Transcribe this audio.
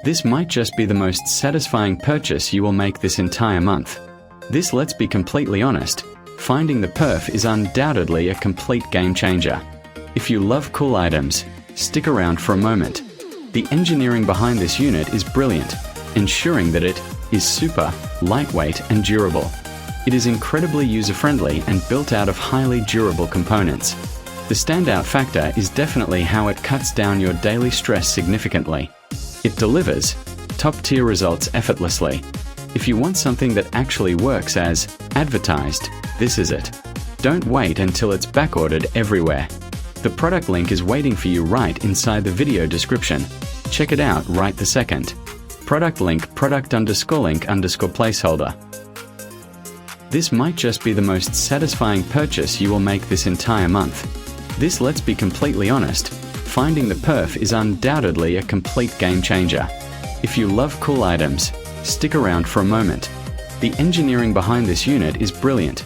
This might just be the most satisfying purchase you will make this entire month. Let's be completely honest, finding the perf is undoubtedly a complete game changer. If you love cool items, stick around for a moment. The engineering behind this unit is brilliant, ensuring that it is super lightweight and durable. It is incredibly user-friendly and built out of highly durable components. The standout factor is definitely how it cuts down your daily stress significantly. It delivers top-tier results effortlessly. If you want something that actually works as advertised, this is it. Don't wait until it's backordered everywhere. The product link is waiting for you right inside the video description. Check it out right this second. Product link product_link_placeholder. This might just be the most satisfying purchase you will make this entire month. Let's be completely honest, finding the perf is undoubtedly a complete game changer. If you love cool items, stick around for a moment. The engineering behind this unit is brilliant,